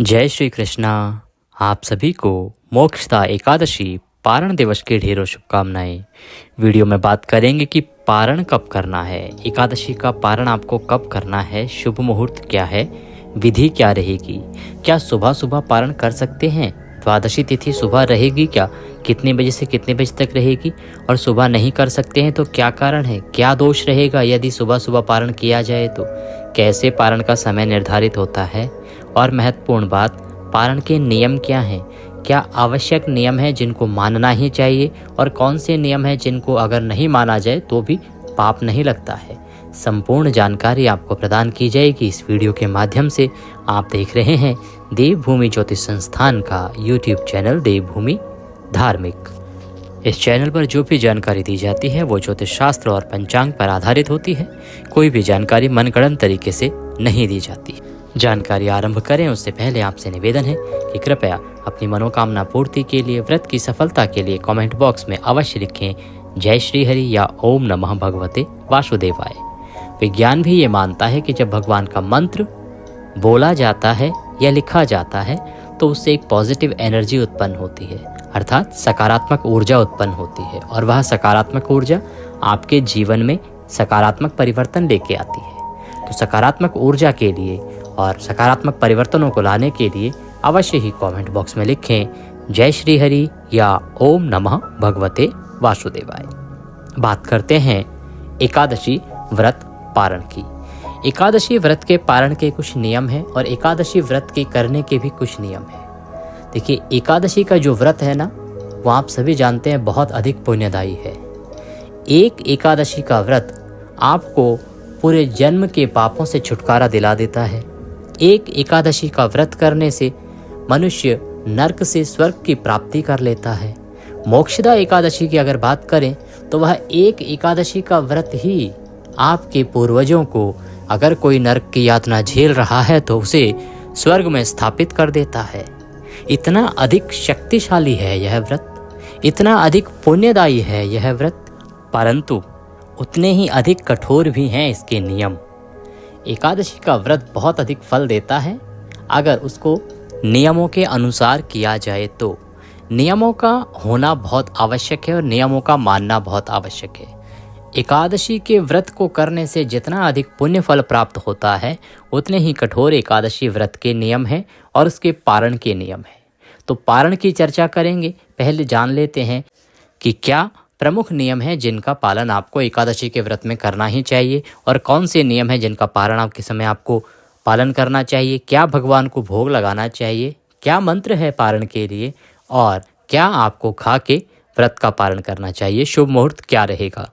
जय श्री कृष्णा। आप सभी को मोक्षदा एकादशी पारण दिवस की ढेरों शुभकामनाएं। वीडियो में बात करेंगे कि पारण कब करना है, एकादशी का पारण आपको कब करना है, शुभ मुहूर्त क्या है, विधि क्या रहेगी, क्या सुबह सुबह पारण कर सकते हैं, द्वादशी तिथि सुबह रहेगी क्या, कितने बजे से कितने बजे तक रहेगी, और सुबह नहीं कर सकते हैं तो क्या कारण है, क्या दोष रहेगा यदि सुबह सुबह पारण किया जाए तो, कैसे पारण का समय निर्धारित होता है, और महत्वपूर्ण बात, पारण के नियम क्या हैं, क्या आवश्यक नियम है जिनको मानना ही चाहिए और कौन से नियम हैं जिनको अगर नहीं माना जाए तो भी पाप नहीं लगता है। संपूर्ण जानकारी आपको प्रदान की जाएगी इस वीडियो के माध्यम से। आप देख रहे हैं देवभूमि ज्योतिष संस्थान का यूट्यूब चैनल देवभूमि धार्मिक। इस चैनल पर जो भी जानकारी दी जाती है वो ज्योतिष शास्त्र और पंचांग पर आधारित होती है। कोई भी जानकारी मनगढ़ंत तरीके से नहीं दी जाती। जानकारी आरंभ करें उससे पहले आपसे निवेदन है कि कृपया अपनी मनोकामना पूर्ति के लिए, व्रत की सफलता के लिए कमेंट बॉक्स में अवश्य लिखें जय श्री हरि या ओम नमः भगवते वासुदेवाय। विज्ञान भी ये मानता है कि जब भगवान का मंत्र बोला जाता है या लिखा जाता है तो उससे एक पॉजिटिव एनर्जी उत्पन्न होती है, अर्थात सकारात्मक ऊर्जा उत्पन्न होती है, और वह सकारात्मक ऊर्जा आपके जीवन में सकारात्मक परिवर्तन लेके आती है। तो सकारात्मक ऊर्जा के लिए और सकारात्मक परिवर्तनों को लाने के लिए अवश्य ही कमेंट बॉक्स में लिखें जय श्री हरि या ओम नमः भगवते वासुदेवाय। बात करते हैं एकादशी व्रत पारण की। एकादशी व्रत के पारण के कुछ नियम हैं और एकादशी व्रत के करने के भी कुछ नियम हैं। देखिए, एकादशी का जो व्रत है ना, वो आप सभी जानते हैं बहुत अधिक पुण्यदायी है। एक एकादशी का व्रत आपको पूरे जन्म के पापों से छुटकारा दिला देता है। एक एकादशी का व्रत करने से मनुष्य नरक से स्वर्ग की प्राप्ति कर लेता है। मोक्षदा एकादशी की अगर बात करें तो वह एक एकादशी का व्रत ही आपके पूर्वजों को, अगर कोई नरक की यातना झेल रहा है तो उसे स्वर्ग में स्थापित कर देता है। इतना अधिक शक्तिशाली है यह व्रत, इतना अधिक पुण्यदायी है यह व्रत, परंतु उतने ही अधिक कठोर भी हैं इसके नियम। एकादशी का व्रत बहुत अधिक फल देता है अगर उसको नियमों के अनुसार किया जाए तो। नियमों का होना बहुत आवश्यक है और नियमों का मानना बहुत आवश्यक है। एकादशी के व्रत को करने से जितना अधिक पुण्य फल प्राप्त होता है उतने ही कठोर एकादशी व्रत के नियम हैं और उसके पारण के नियम हैं। तो पारण की चर्चा करेंगे। पहले जान लेते हैं कि क्या प्रमुख नियम हैं जिनका पालन आपको एकादशी के व्रत में करना ही चाहिए और कौन से नियम हैं जिनका पारण आपके समय आपको पालन करना चाहिए, क्या भगवान को भोग लगाना चाहिए, क्या मंत्र है पारण के लिए, और क्या आपको खा के व्रत का पारण करना चाहिए, शुभ मुहूर्त क्या रहेगा।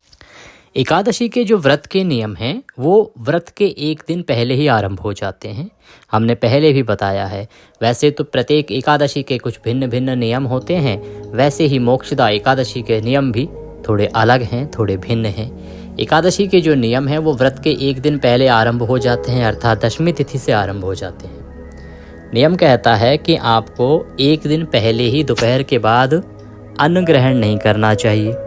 एकादशी के जो व्रत के नियम हैं वो व्रत के एक दिन पहले ही आरंभ हो जाते हैं। हमने पहले भी बताया है। वैसे तो प्रत्येक एकादशी के कुछ भिन्न भिन्न नियम होते हैं, वैसे ही मोक्षदा एकादशी के नियम भी थोड़े अलग हैं, थोड़े भिन्न हैं। एकादशी के जो नियम हैं वो व्रत के एक दिन पहले आरंभ हो जाते हैं, अर्थात दशमी तिथि से आरंभ हो जाते हैं। नियम कहता है कि आपको एक दिन पहले ही दोपहर के बाद अन्न ग्रहण नहीं करना चाहिए।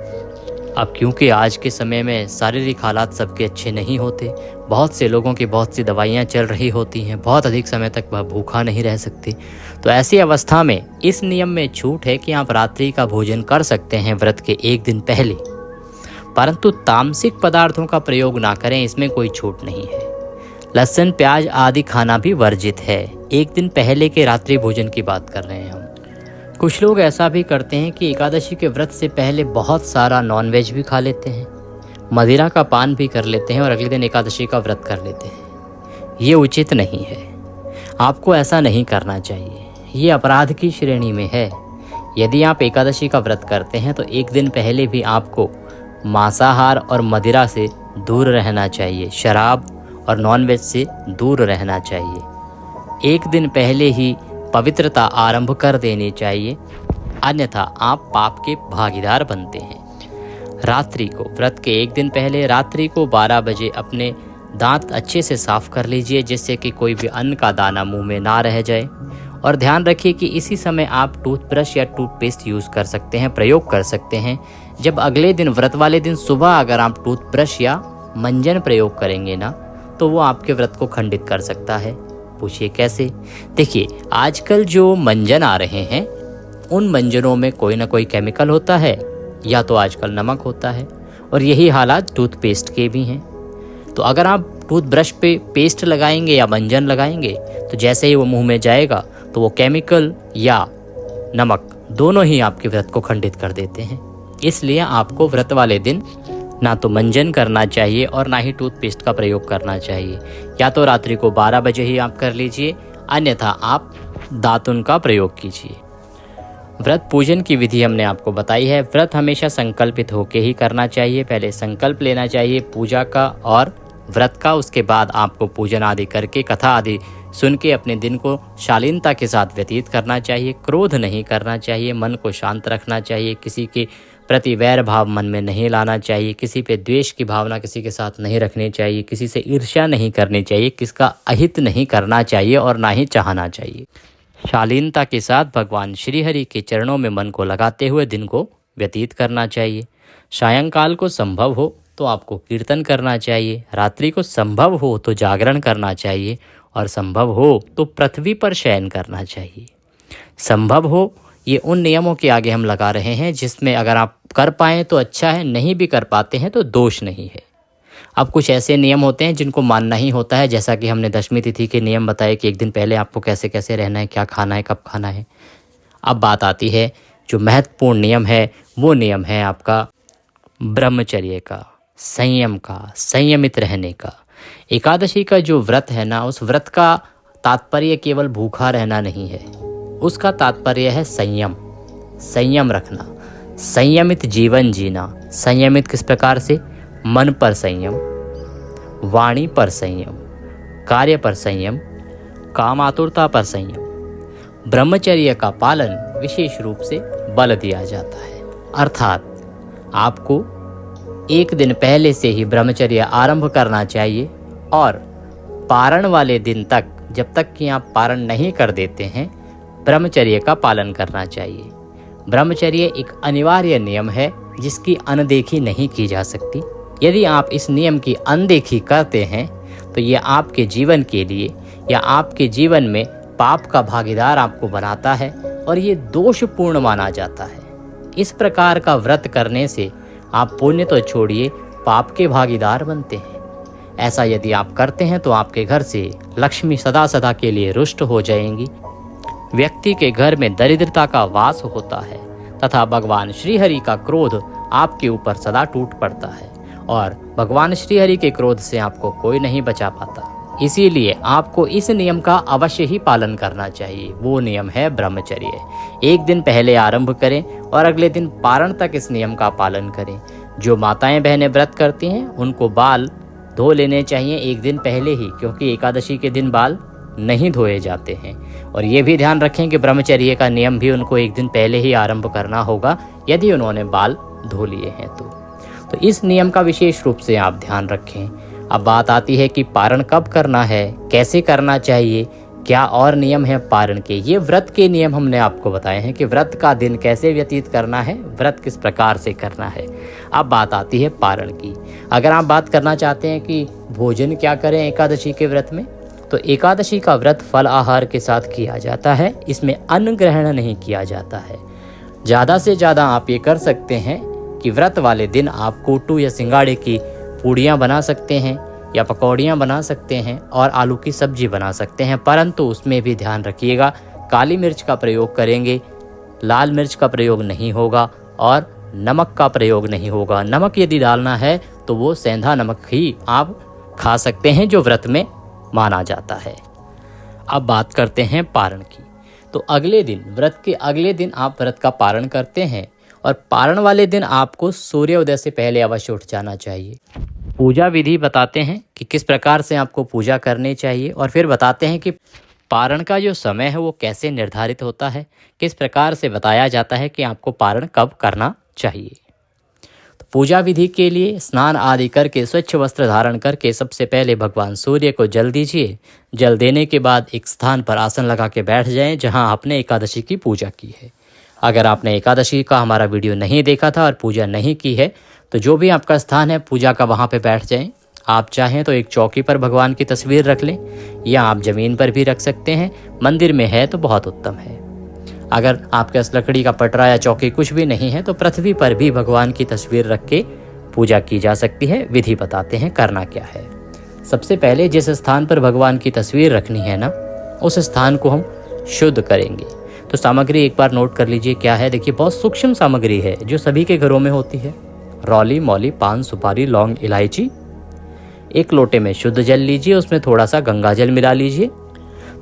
अब क्योंकि आज के समय में शारीरिक हालात सबके अच्छे नहीं होते, बहुत से लोगों की बहुत सी दवाइयाँ चल रही होती हैं, बहुत अधिक समय तक वह भूखा नहीं रह सकते, तो ऐसी अवस्था में इस नियम में छूट है कि आप रात्रि का भोजन कर सकते हैं व्रत के एक दिन पहले, परंतु तामसिक पदार्थों का प्रयोग ना करें, इसमें कोई छूट नहीं है। लहसुन प्याज आदि खाना भी वर्जित है। एक दिन पहले के रात्रि भोजन की बात कर रहे हैं हम। कुछ लोग ऐसा भी करते हैं कि एकादशी के व्रत से पहले बहुत सारा नॉनवेज भी खा लेते हैं, मदिरा का पान भी कर लेते हैं और अगले दिन एकादशी का व्रत कर लेते हैं। ये उचित नहीं है, आपको ऐसा नहीं करना चाहिए, ये अपराध की श्रेणी में है। यदि आप एकादशी का व्रत करते हैं तो एक दिन पहले भी आपको मांसाहार और मदिरा से दूर रहना चाहिए, शराब और नॉनवेज से दूर रहना चाहिए। एक दिन पहले ही पवित्रता आरंभ कर देनी चाहिए, अन्यथा आप पाप के भागीदार बनते हैं। रात्रि को, व्रत के एक दिन पहले रात्रि को 12 बजे अपने दांत अच्छे से साफ कर लीजिए, जिससे कि कोई भी अन्न का दाना मुंह में ना रह जाए। और ध्यान रखिए कि इसी समय आप टूथब्रश या टूथपेस्ट यूज़ कर सकते हैं, प्रयोग कर सकते हैं। जब अगले दिन व्रत वाले दिन सुबह अगर आप टूथब्रश या मंजन प्रयोग करेंगे ना तो वो आपके व्रत को खंडित कर सकता है। पूछिए कैसे? देखिए, आजकल जो मंजन आ रहे हैं उन मंजनों में कोई ना कोई केमिकल होता है या तो आजकल नमक होता है, और यही हालात टूथपेस्ट के भी हैं। तो अगर आप टूथब्रश पे पेस्ट लगाएंगे या मंजन लगाएंगे तो जैसे ही वो मुंह में जाएगा तो वो केमिकल या नमक दोनों ही आपके व्रत को खंडित कर देते हैं। इसलिए आपको व्रत वाले दिन ना तो मंजन करना चाहिए और ना ही टूथपेस्ट का प्रयोग करना चाहिए। या तो रात्रि को 12 बजे ही आप कर लीजिए, अन्यथा आप दातुन का प्रयोग कीजिए। व्रत पूजन की विधि हमने आपको बताई है। व्रत हमेशा संकल्पित होकर ही करना चाहिए। पहले संकल्प लेना चाहिए पूजा का और व्रत का, उसके बाद आपको पूजन आदि करके कथा आदि सुन के अपने दिन को शालीनता के साथ व्यतीत करना चाहिए। क्रोध नहीं करना चाहिए, मन को शांत रखना चाहिए, किसी के प्रति वैर भाव मन में नहीं लाना चाहिए, किसी पे द्वेष की भावना किसी के साथ नहीं रखनी चाहिए, किसी से ईर्ष्या नहीं करनी चाहिए, किसका अहित नहीं करना चाहिए और ना ही चाहना चाहिए। शालीनता के साथ भगवान श्रीहरि के चरणों में मन को लगाते हुए दिन को व्यतीत करना चाहिए। सायंकाल को संभव हो तो आपको कीर्तन करना चाहिए, रात्रि को संभव हो तो जागरण करना चाहिए, और संभव हो तो पृथ्वी पर शयन करना चाहिए। संभव हो ये उन नियमों के आगे हम लगा रहे हैं जिसमें अगर आप कर पाएँ तो अच्छा है, नहीं भी कर पाते हैं तो दोष नहीं है। अब कुछ ऐसे नियम होते हैं जिनको मानना ही होता है, जैसा कि हमने दशमी तिथि के नियम बताए कि एक दिन पहले आपको कैसे कैसे रहना है, क्या खाना है, कब खाना है। अब बात आती है जो महत्वपूर्ण नियम है, वो नियम है आपका ब्रह्मचर्य का, संयम का, संयमित रहने का। एकादशी का जो व्रत है ना, उस व्रत का तात्पर्य केवल भूखा रहना नहीं है, उसका तात्पर्य है संयम, संयम रखना, संयमित जीवन जीना। संयमित किस प्रकार से? मन पर संयम, वाणी पर संयम, कार्य पर संयम, काम आतुरता पर संयम। ब्रह्मचर्य का पालन विशेष रूप से बल दिया जाता है, अर्थात आपको एक दिन पहले से ही ब्रह्मचर्य आरंभ करना चाहिए और पारण वाले दिन तक, जब तक कि आप पारण नहीं कर देते हैं, ब्रह्मचर्य का पालन करना चाहिए। ब्रह्मचर्य एक अनिवार्य नियम है जिसकी अनदेखी नहीं की जा सकती। यदि आप इस नियम की अनदेखी करते हैं तो ये आपके जीवन के लिए या आपके जीवन में पाप का भागीदार आपको बनाता है और ये दोषपूर्ण माना जाता है। इस प्रकार का व्रत करने से आप पुण्य तो छोड़िए, पाप के भागीदार बनते हैं। ऐसा यदि आप करते हैं तो आपके घर से लक्ष्मी सदा सदा के लिए रुष्ट हो जाएंगी, व्यक्ति के घर में दरिद्रता का वास होता है तथा भगवान श्रीहरि का क्रोध आपके ऊपर सदा टूट पड़ता है, और भगवान श्रीहरि के क्रोध से आपको कोई नहीं बचा पाता। इसीलिए आपको इस नियम का अवश्य ही पालन करना चाहिए। वो नियम है ब्रह्मचर्य। एक दिन पहले आरंभ करें और अगले दिन पारण तक इस नियम का पालन करें। जो माताएं बहनें व्रत करती हैं उनको बाल धो लेने चाहिए एक दिन पहले ही, क्योंकि एकादशी के दिन बाल नहीं धोए जाते हैं। और ये भी ध्यान रखें कि ब्रह्मचर्य का नियम भी उनको एक दिन पहले ही आरंभ करना होगा यदि उन्होंने बाल धो लिए हैं तो इस नियम का विशेष रूप से आप ध्यान रखें। अब बात आती है कि पारण कब करना है, कैसे करना चाहिए, क्या और नियम है पारण के। ये व्रत के नियम हमने आपको बताए हैं कि व्रत का दिन कैसे व्यतीत करना है, व्रत किस प्रकार से करना है। अब बात आती है पारण की। अगर आप बात करना चाहते हैं कि भोजन क्या करें एकादशी के व्रत में, तो एकादशी का व्रत फल आहार के साथ किया जाता है। इसमें अन्न ग्रहण नहीं किया जाता है। ज़्यादा से ज़्यादा आप ये कर सकते हैं कि व्रत वाले दिन आप कोटू या सिंगाड़े की पूड़ियाँ बना सकते हैं या पकौड़ियाँ बना सकते हैं और आलू की सब्जी बना सकते हैं, परंतु उसमें भी ध्यान रखिएगा काली मिर्च का प्रयोग करेंगे, लाल मिर्च का प्रयोग नहीं होगा और नमक का प्रयोग नहीं होगा। नमक यदि डालना है तो वो सेंधा नमक ही आप खा सकते हैं जो व्रत में माना जाता है। अब बात करते हैं पारण की। तो अगले दिन, व्रत के अगले दिन आप व्रत का पारण करते हैं और पारण वाले दिन आपको सूर्योदय से पहले अवश्य उठ जाना चाहिए। पूजा विधि बताते हैं कि किस प्रकार से आपको पूजा करनी चाहिए और फिर बताते हैं कि पारण का जो समय है वो कैसे निर्धारित होता है, किस प्रकार से बताया जाता है कि आपको पारण कब करना चाहिए। तो पूजा विधि के लिए स्नान आदि करके स्वच्छ वस्त्र धारण करके सबसे पहले भगवान सूर्य को जल दीजिए। जल देने के बाद एक स्थान पर आसन लगा के बैठ जाएं जहां आपने एकादशी की पूजा की है। अगर आपने एकादशी का हमारा वीडियो नहीं देखा था और पूजा नहीं की है तो जो भी आपका स्थान है पूजा का वहाँ पे बैठ जाएं आप चाहें तो एक चौकी पर भगवान की तस्वीर रख लें, या आप ज़मीन पर भी रख सकते हैं। मंदिर में है तो बहुत उत्तम है। अगर आपके पास लकड़ी का पटरा या चौकी कुछ भी नहीं है तो पृथ्वी पर भी भगवान की तस्वीर रख के पूजा की जा सकती है। विधि बताते हैं करना क्या है। सबसे पहले जिस स्थान पर भगवान की तस्वीर रखनी है ना, उस स्थान को हम शुद्ध करेंगे। तो सामग्री एक बार नोट कर लीजिए क्या है। देखिए, बहुत सूक्ष्म सामग्री है जो सभी के घरों में होती है। रौली, मौली, पान, सुपारी, लौंग, इलायची। एक लोटे में शुद्ध जल लीजिए, उसमें थोड़ा सा गंगा जल मिला लीजिए।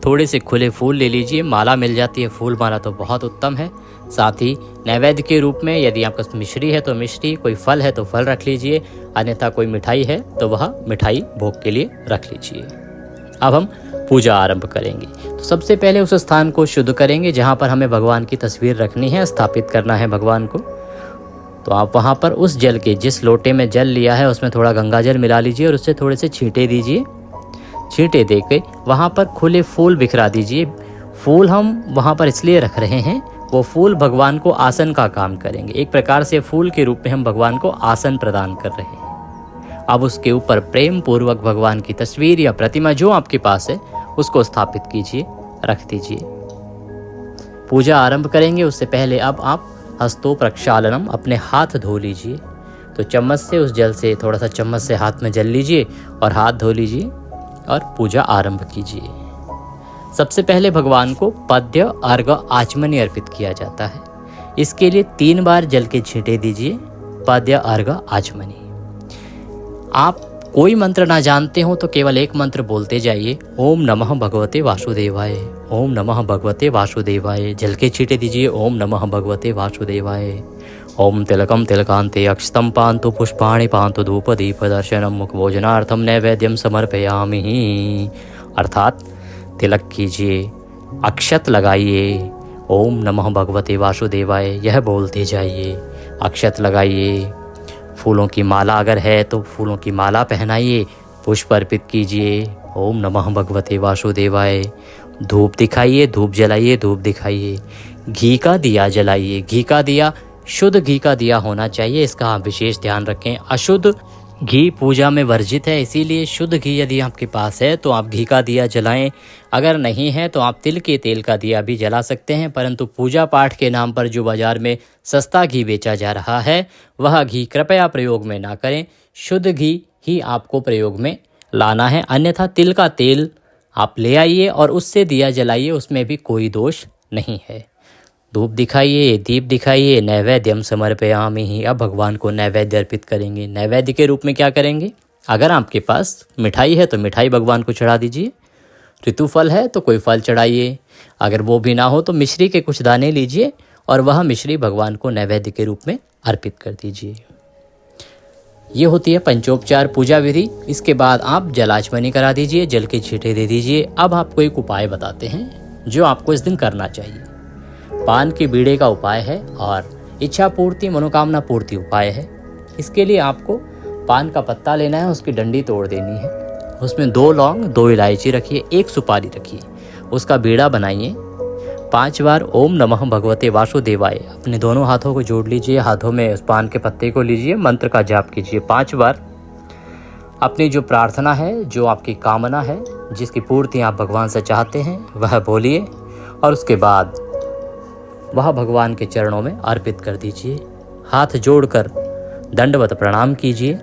थोड़े से खुले फूल ले लीजिए, माला मिल जाती है फूल माला तो बहुत उत्तम है। साथ ही नैवेद्य के रूप में यदि आपके पास मिश्री है तो मिश्री, कोई फल है तो फल रख लीजिए, अन्यथा कोई मिठाई है तो वह मिठाई भोग के लिए रख लीजिए। अब हम पूजा आरंभ करेंगे। तो सबसे पहले उस स्थान को शुद्ध करेंगे जहाँ पर हमें भगवान की तस्वीर रखनी है, स्थापित करना है भगवान को। तो आप वहाँ पर उस जल के, जिस लोटे में जल लिया है उसमें थोड़ा गंगा जल मिला लीजिए और उससे थोड़े से छींटे दीजिए। छींटे दे के वहाँ पर खुले फूल बिखरा दीजिए। फूल हम वहाँ पर इसलिए रख रहे हैं, वो फूल भगवान को आसन का काम करेंगे। एक प्रकार से फूल के रूप में हम भगवान को आसन प्रदान कर रहे हैं। अब उसके ऊपर प्रेम पूर्वक भगवान की तस्वीर या प्रतिमा जो आपके पास है उसको स्थापित कीजिए, रख दीजिए। पूजा आरंभ करेंगे उससे पहले अब आप हस्तो प्रक्षालनम, अपने हाथ धो लीजिए। तो चम्मच से, उस जल से थोड़ा सा चम्मच से हाथ में जल लीजिए और हाथ धो लीजिए और पूजा आरंभ कीजिए। सबसे पहले भगवान को पद्य, अर्घ, आचमनी अर्पित किया जाता है। इसके लिए 3 बार जल के छींटे दीजिए। पद्य, अर्घ, आचमनी। आप कोई मंत्र ना जानते हो तो केवल एक मंत्र बोलते जाइए, ओम नमः भगवते वासुदेवाय, ओम नमः भगवते वासुदेवाय। जल के छींटे दीजिए, ओम नमः भगवते वासुदेवाय। ओम तिलकम तिलकांते अक्षतम पान्तु पुष्पाणि पान्तु धूप दीप दर्शनम मुख भोजनार्थम नैवेद्यम समर्पयामि। अर्थात तिलक कीजिए, अक्षत लगाइए, ओम नमः भगवते वासुदेवाय यह बोलते जाइए। अक्षत लगाइए, फूलों की माला अगर है तो फूलों की माला पहनाइए, पुष्प अर्पित कीजिए, ओम नमः भगवते वासुदेवाय। धूप दिखाइए, धूप जलाइए, धूप दिखाइए। घी का दिया जलाइए। घी का दिया शुद्ध घी का दिया होना चाहिए, इसका आप विशेष ध्यान रखें। अशुद्ध घी पूजा में वर्जित है, इसीलिए शुद्ध घी यदि आपके पास है तो आप घी का दिया जलाएं। अगर नहीं है तो आप तिल के तेल का दिया भी जला सकते हैं, परंतु पूजा पाठ के नाम पर जो बाजार में सस्ता घी बेचा जा रहा है वह घी कृपया प्रयोग में ना करें। शुद्ध घी ही आपको प्रयोग में लाना है, अन्यथा तिल का तेल आप ले आइए और उससे दिया जलाइए, उसमें भी कोई दोष नहीं है। धूप दिखाइए, दीप दिखाइए। नैवेद्यम समर्पयामि ही। अब भगवान को नैवेद्य अर्पित करेंगे। नैवेद्य के रूप में क्या करेंगे? अगर आपके पास मिठाई है तो मिठाई भगवान को चढ़ा दीजिए। ऋतु फल है तो कोई फल चढ़ाइए। अगर वो भी ना हो तो मिश्री के कुछ दाने लीजिए और वह मिश्री भगवान को नैवेद्य के रूप में अर्पित कर दीजिए। ये होती है पंचोपचार पूजा विधि। इसके बाद आप जलाचमनी करा दीजिए, जल के छींटे दे दीजिए। अब आपको एक उपाय बताते हैं जो आपको इस दिन करना चाहिए। पान के बीड़े का उपाय है और इच्छा पूर्ति, मनोकामना पूर्ति उपाय है। इसके लिए आपको पान का पत्ता लेना है, उसकी डंडी तोड़ देनी है, उसमें 2 लौंग, 2 इलायची रखिए, 1 सुपारी रखिए, उसका बीड़ा बनाइए। 5 बार ओम नमः भगवते वासुदेवाय अपने दोनों हाथों को जोड़ लीजिए, हाथों में उस पान के पत्ते को लीजिए, मंत्र का जाप कीजिए 5 बार। अपनी जो प्रार्थना है, जो आपकी कामना है, जिसकी पूर्ति आप भगवान से चाहते हैं वह बोलिए और उसके बाद वह भगवान के चरणों में अर्पित कर दीजिए। हाथ जोड़कर दंडवत प्रणाम कीजिए।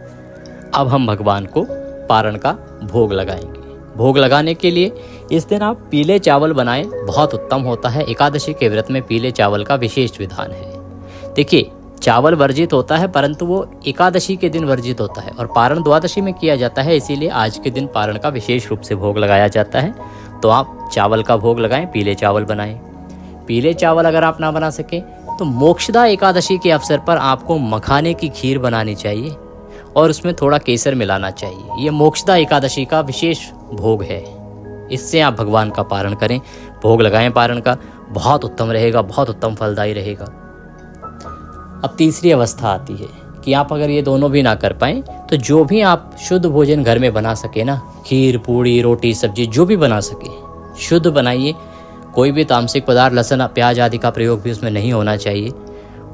अब हम भगवान को पारण का भोग लगाएंगे। भोग लगाने के लिए इस दिन आप पीले चावल बनाएं, बहुत उत्तम होता है। एकादशी के व्रत में पीले चावल का विशेष विधान है। देखिए, चावल वर्जित होता है परंतु वो एकादशी के दिन वर्जित होता है और पारण द्वादशी में किया जाता है, इसीलिए आज के दिन पारण का विशेष रूप से भोग लगाया जाता है। तो आप चावल का भोग लगाएं, पीले चावल बनाएं। पीले चावल अगर आप ना बना सके तो मोक्षदा एकादशी के अवसर पर आपको मखाने की खीर बनानी चाहिए और उसमें थोड़ा केसर मिलाना चाहिए। ये मोक्षदा एकादशी का विशेष भोग है। इससे आप भगवान का पारण करें, भोग लगाएं पारण का, बहुत उत्तम रहेगा, बहुत उत्तम फलदायी रहेगा। अब तीसरी अवस्था आती है कि आप अगर ये दोनों भी ना कर पाएं तो जो भी आप शुद्ध भोजन घर में बना सके ना, खीर, पूड़ी, रोटी, सब्जी जो भी बना सके शुद्ध बनाइए। कोई भी तामसिक पदार्थ, लहसुन, प्याज आदि का प्रयोग भी उसमें नहीं होना चाहिए।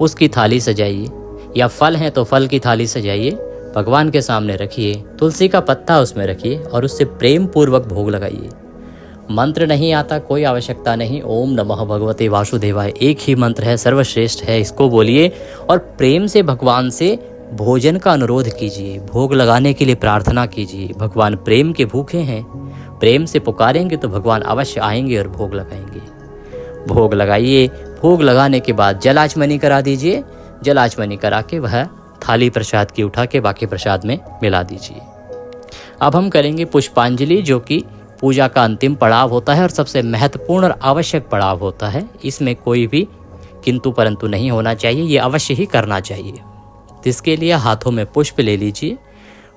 उसकी थाली सजाइए, या फल हैं तो फल की थाली सजाइए। भगवान के सामने रखिए, तुलसी का पत्ता उसमें रखिए और उससे प्रेम पूर्वक भोग लगाइए। मंत्र नहीं आता, कोई आवश्यकता नहीं, ओम नमः भगवते वासुदेवाय एक ही मंत्र है, सर्वश्रेष्ठ है, इसको बोलिए और प्रेम से भगवान से भोजन का अनुरोध कीजिए, भोग लगाने के लिए प्रार्थना कीजिए। भगवान प्रेम के भूखे हैं, प्रेम से पुकारेंगे तो भगवान अवश्य आएंगे और भोग लगाएंगे। भोग लगाइए, भोग लगाने के बाद जल आचमनी करा दीजिए, जल आचमनी करा के वह थाली प्रसाद की उठा के बाकी प्रसाद में मिला दीजिए। अब हम करेंगे पुष्पांजलि, जो कि पूजा का अंतिम पड़ाव होता है और सबसे महत्वपूर्ण और आवश्यक पड़ाव होता है। इसमें कोई भी किंतु परंतु नहीं होना चाहिए, ये अवश्य ही करना चाहिए। जिसके लिए हाथों में पुष्प ले लीजिए,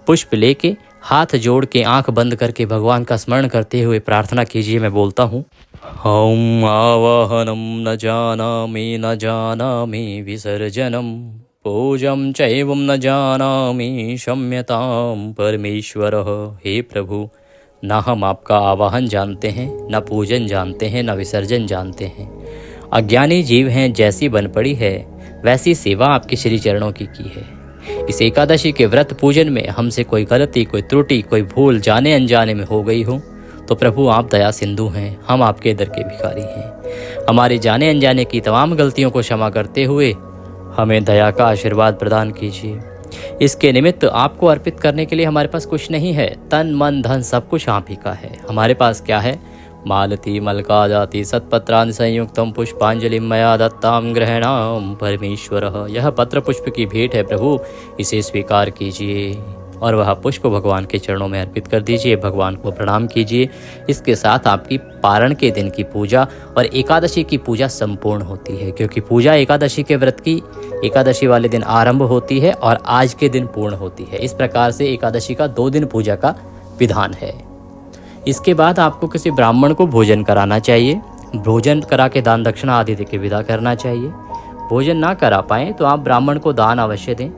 पुष्प लेके हाथ जोड़ के आंख बंद करके भगवान का स्मरण करते हुए प्रार्थना कीजिए। मैं बोलता हूँ, ॐ आवाहनं न जानामि विसर्जनं पूजं चैवं न जानामि क्षम्यतां परमेश्वरः। हे प्रभु, ना हम आपका आवाहन जानते हैं, न पूजन जानते हैं, न विसर्जन जानते हैं। अज्ञानी जीव हैं, जैसी बन पड़ी है वैसी सेवा आपके श्री चरणों की है। इस एकादशी के व्रत पूजन में हमसे कोई गलती, कोई त्रुटि, कोई भूल जाने अनजाने में हो गई हो तो प्रभु आप दया सिंधु हैं, हम आपके दर के भिखारी हैं। हमारी जाने अनजाने की तमाम गलतियों को क्षमा करते हुए हमें दया का आशीर्वाद प्रदान कीजिए। इसके निमित्त आपको अर्पित करने के लिए हमारे पास कुछ नहीं है, तन मन धन सब कुछ आप ही का है। हमारे पास क्या है? मालती मलका जाति सत्पत्रान संयुक्तम पुष्पांजलि मया दत्ताम ग्रहणाम परमेश्वरः। यह पत्र पुष्प की भेंट है प्रभु, इसे स्वीकार कीजिए और वह पुष्प भगवान के चरणों में अर्पित कर दीजिए, भगवान को प्रणाम कीजिए। इसके साथ आपकी पारण के दिन की पूजा और एकादशी की पूजा संपूर्ण होती है, क्योंकि पूजा एकादशी के व्रत की एकादशी वाले दिन आरंभ होती है और आज के दिन पूर्ण होती है। इस प्रकार से एकादशी का 2 दिन पूजा का विधान है। इसके बाद आपको किसी ब्राह्मण को भोजन कराना चाहिए, भोजन करा के दान दक्षिणा आदि देके विदा करना चाहिए। भोजन ना करा पाएँ तो आप ब्राह्मण को दान अवश्य दें।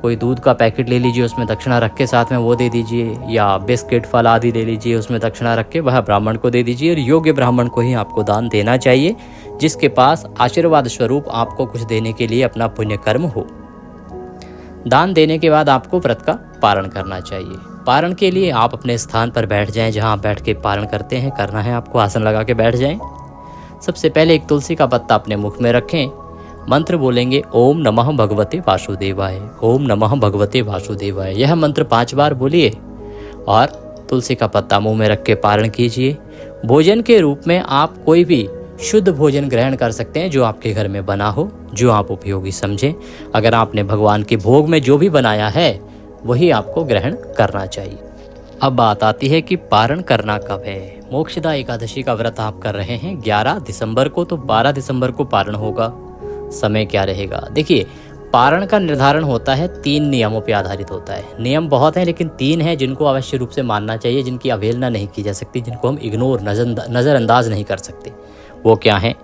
कोई दूध का पैकेट ले लीजिए, उसमें दक्षिणा रख के साथ में वो दे दीजिए, या बिस्किट फल आदि ले लीजिए, उसमें दक्षिणा रख के वह ब्राह्मण को दे दीजिए। और योग्य ब्राह्मण को ही आपको दान देना चाहिए, जिसके पास आशीर्वाद स्वरूप आपको कुछ देने के लिए अपना पुण्य कर्म हो। दान देने के बाद आपको व्रत का पारण करना चाहिए। पारण के लिए आप अपने स्थान पर बैठ जाएं, जहां आप बैठ के पारण करते हैं। करना है आपको, आसन लगा के बैठ जाएं। सबसे पहले एक तुलसी का पत्ता अपने मुख में रखें, मंत्र बोलेंगे ओम नमः भगवते वासुदेवाय, ओम नमः भगवते वासुदेवाय। यह मंत्र 5 बार बोलिए और तुलसी का पत्ता मुंह में रख के पारण कीजिए। भोजन के रूप में आप कोई भी शुद्ध भोजन ग्रहण कर सकते हैं जो आपके घर में बना हो, जो आप उपयोगी समझें। अगर आपने भगवान के भोग में जो भी बनाया है वही आपको ग्रहण करना चाहिए। अब बात आती है कि पारण करना कब है। मोक्षदा एकादशी का व्रत आप कर रहे हैं 11 दिसंबर को, तो 12 दिसंबर को पारण होगा। समय क्या रहेगा? देखिए, पारण का निर्धारण होता है 3 नियमों पर आधारित होता है। नियम बहुत हैं, लेकिन 3 हैं जिनको अवश्य रूप से मानना चाहिए, जिनकी अवहेलना नहीं की जा सकती, जिनको हम इग्नोर नज़रअंदाज नहीं कर सकते। वो क्या है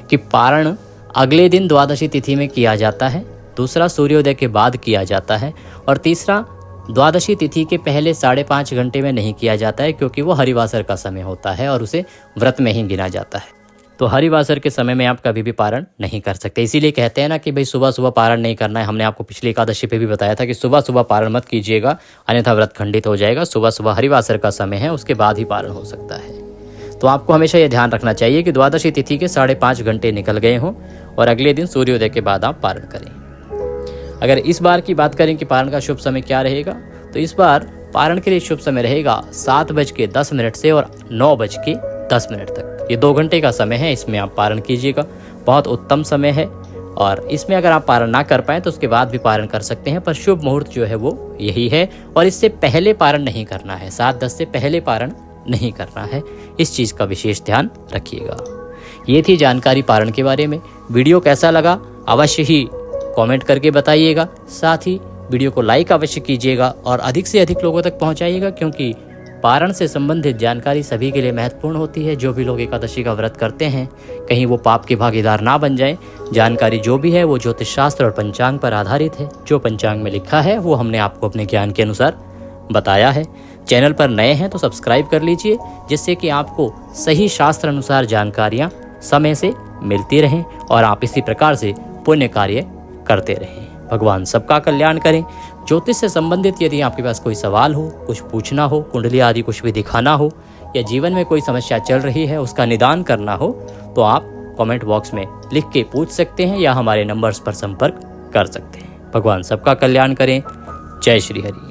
कि पारण अगले दिन द्वादशी तिथि में किया जाता है, दूसरा सूर्योदय के बाद किया जाता है, और तीसरा द्वादशी तिथि के पहले 5.5 घंटे में नहीं किया जाता है, क्योंकि वो हरिवासर का समय होता है और उसे व्रत में ही गिना जाता है। तो हरिवासर के समय में आप कभी भी पारण नहीं कर सकते। इसीलिए कहते हैं ना कि भाई सुबह सुबह पारण नहीं करना है। हमने आपको पिछली एकादशी पे भी बताया था कि सुबह सुबह पारण मत कीजिएगा, अन्यथा व्रत खंडित हो जाएगा। सुबह सुबह हरिवासर का समय है, उसके बाद ही पारण हो सकता है। तो आपको हमेशा ये ध्यान रखना चाहिए कि द्वादशी तिथि के 5.5 घंटे निकल गए हों और अगले दिन सूर्योदय के बाद आप पारण करें। अगर इस बार की बात करें कि पारण का शुभ समय क्या रहेगा, तो इस बार पारण के लिए शुभ समय रहेगा 7:10 से और 9:10 तक। ये 2 घंटे का समय है, इसमें आप पारण कीजिएगा। बहुत उत्तम समय है और इसमें अगर आप पारण ना कर पाएँ तो उसके बाद भी पारण कर सकते हैं, पर शुभ मुहूर्त जो है वो यही है। और इससे पहले पारण नहीं करना है, 7:10 से पहले पारण नहीं करना है। इस चीज़ का विशेष ध्यान रखिएगा। ये थी जानकारी पारण के बारे में। वीडियो कैसा लगा अवश्य ही कमेंट करके बताइएगा। साथ ही वीडियो को लाइक अवश्य कीजिएगा और अधिक से अधिक लोगों तक पहुंचाइएगा, क्योंकि पारण से संबंधित जानकारी सभी के लिए महत्वपूर्ण होती है। जो भी लोग एकादशी का व्रत करते हैं, कहीं वो पाप के भागीदार ना बन जाएं। जानकारी जो भी है वो ज्योतिष शास्त्र और पंचांग पर आधारित है। जो पंचांग में लिखा है वो हमने आपको अपने ज्ञान के अनुसार बताया है। चैनल पर नए हैं तो सब्सक्राइब कर लीजिए, जिससे कि आपको सही शास्त्र अनुसार जानकारियाँ समय से मिलती रहें और आप इसी प्रकार से पुण्य कार्य करते रहें। भगवान सबका कल्याण करें। ज्योतिष से संबंधित यदि आपके पास कोई सवाल हो, कुछ पूछना हो, कुंडली आदि कुछ भी दिखाना हो, या जीवन में कोई समस्या चल रही है उसका निदान करना हो, तो आप कमेंट बॉक्स में लिख के पूछ सकते हैं या हमारे नंबर्स पर संपर्क कर सकते हैं। भगवान सबका कल्याण करें। जय श्री हरि।